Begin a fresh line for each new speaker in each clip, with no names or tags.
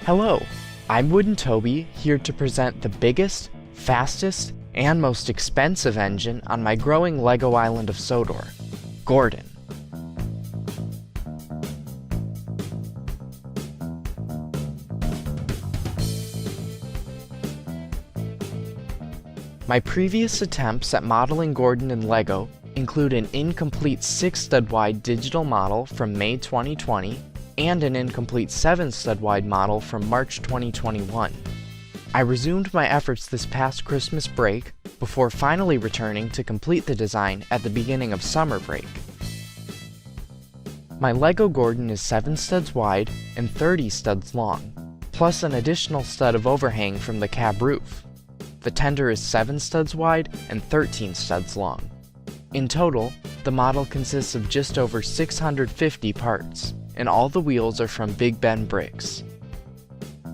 Hello, I'm WoodenToby, here to present the biggest, fastest, and most expensive engine on my growing LEGO island of Sodor, Gordon. My previous attempts at modeling Gordon in LEGO include an incomplete 6-stud wide digital model from May 2020 and an incomplete 7-stud wide model from March 2021. I resumed my efforts this past Christmas break before finally returning to complete the design at the beginning of summer break. My LEGO Gordon is 7 studs wide and 30 studs long, plus an additional stud of overhang from the cab roof. The tender is 7 studs wide and 13 studs long. In total, the model consists of just over 650 parts, and all the wheels are from Big Ben bricks.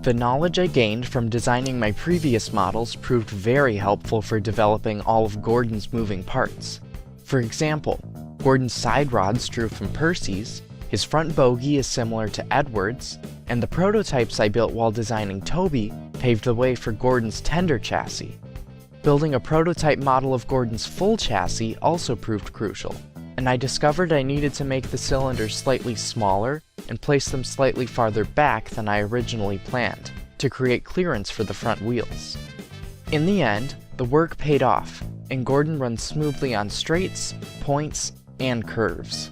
The knowledge I gained from designing my previous models proved very helpful for developing all of Gordon's moving parts. For example, Gordon's side rods drew from Percy's, his front bogie is similar to Edward's, and the prototypes I built while designing Toby paved the way for Gordon's tender chassis. Building a prototype model of Gordon's full chassis also proved crucial, and I discovered I needed to make the cylinders slightly smaller and place them slightly farther back than I originally planned, to create clearance for the front wheels. In the end, the work paid off, and Gordon runs smoothly on straights, points, and curves.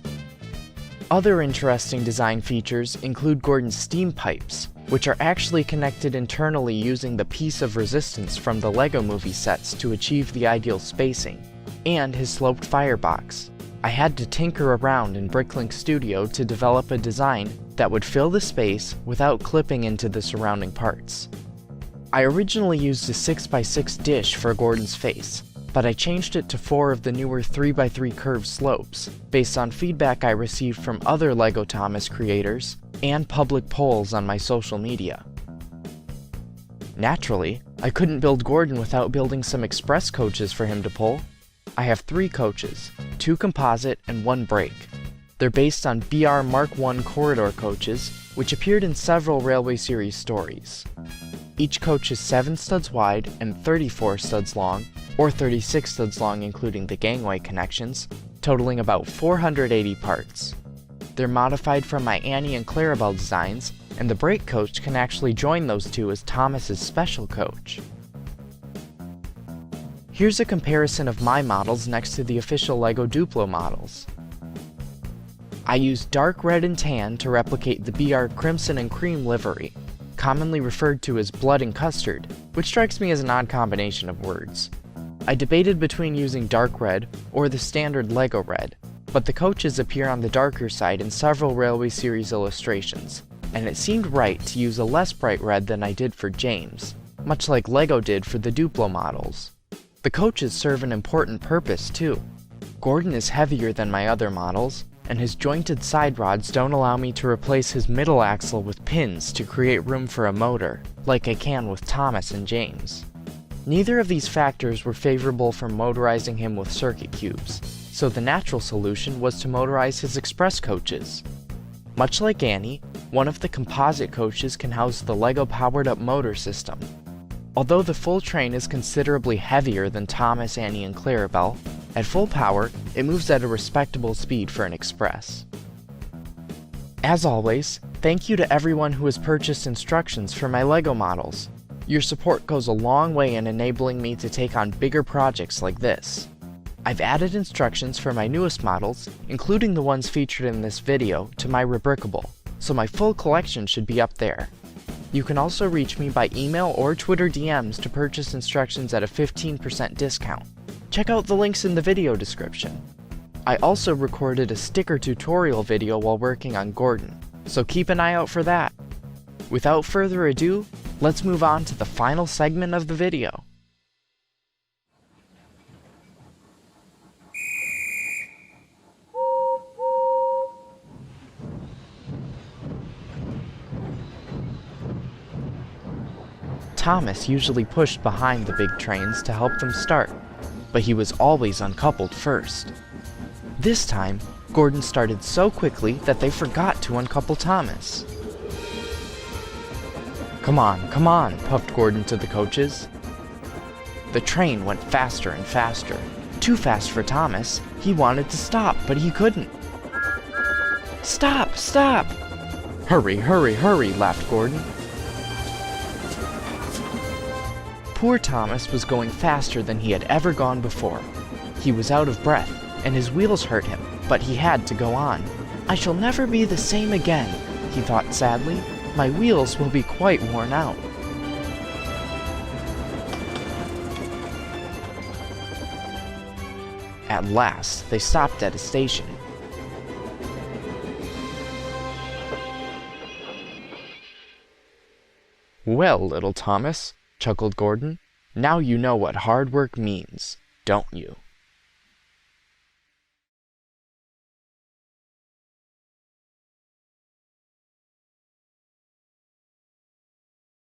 Other interesting design features include Gordon's steam pipes, which are actually connected internally using the piece of resistance from the LEGO movie sets to achieve the ideal spacing, and his sloped firebox. I had to tinker around in Bricklink Studio to develop a design that would fill the space without clipping into the surrounding parts. I originally used a 6x6 dish for Gordon's face, but I changed it to 4 of the newer 3x3 curved slopes, based on feedback I received from other LEGO Thomas creators and public polls on my social media. Naturally, I couldn't build Gordon without building some express coaches for him to pull. I have 3 coaches, 2 composite and 1 brake. They're based on BR Mark I corridor coaches, which appeared in several Railway Series stories. Each coach is 7 studs wide and 34 studs long, or 36 studs long including the gangway connections, totaling about 480 parts. They're modified from my Annie and Clarabelle designs, and the brake coach can actually join those two as Thomas's special coach. Here's a comparison of my models next to the official LEGO Duplo models. I used dark red and tan to replicate the BR Crimson and Cream livery, commonly referred to as blood and custard, which strikes me as an odd combination of words. I debated between using dark red or the standard LEGO red, but the coaches appear on the darker side in several Railway Series illustrations, and it seemed right to use a less bright red than I did for James, much like LEGO did for the Duplo models. The coaches serve an important purpose too. Gordon is heavier than my other models, and his jointed side rods don't allow me to replace his middle axle with pins to create room for a motor, like I can with Thomas and James. Neither of these factors were favorable for motorizing him with circuit cubes, so the natural solution was to motorize his express coaches. Much like Annie, one of the composite coaches can house the LEGO powered-up motor system. Although the full train is considerably heavier than Thomas, Annie, and Clarabelle, at full power, it moves at a respectable speed for an express. As always, thank you to everyone who has purchased instructions for my LEGO models. Your support goes a long way in enabling me to take on bigger projects like this. I've added instructions for my newest models, including the ones featured in this video, to my Rebrickable, so my full collection should be up there. You can also reach me by email or Twitter DMs to purchase instructions at a 15% discount. Check out the links in the video description. I also recorded a sticker tutorial video while working on Gordon, so keep an eye out for that. Without further ado, let's move on to the final segment of the video. Thomas usually pushed behind the big trains to help them start, but he was always uncoupled first. This time, Gordon started so quickly that they forgot to uncouple Thomas. Come on, puffed Gordon to the coaches. The train went faster and faster. Too fast for Thomas. He wanted to stop, but he couldn't. Stop! Stop! Hurry, hurry, hurry, laughed Gordon. Poor Thomas was going faster than he had ever gone before. He was out of breath, and his wheels hurt him, but he had to go on. I shall never be the same again, he thought sadly. My wheels will be quite worn out. At last, they stopped at a station. Well, little Thomas, chuckled Gordon, now you know what hard work means, don't you?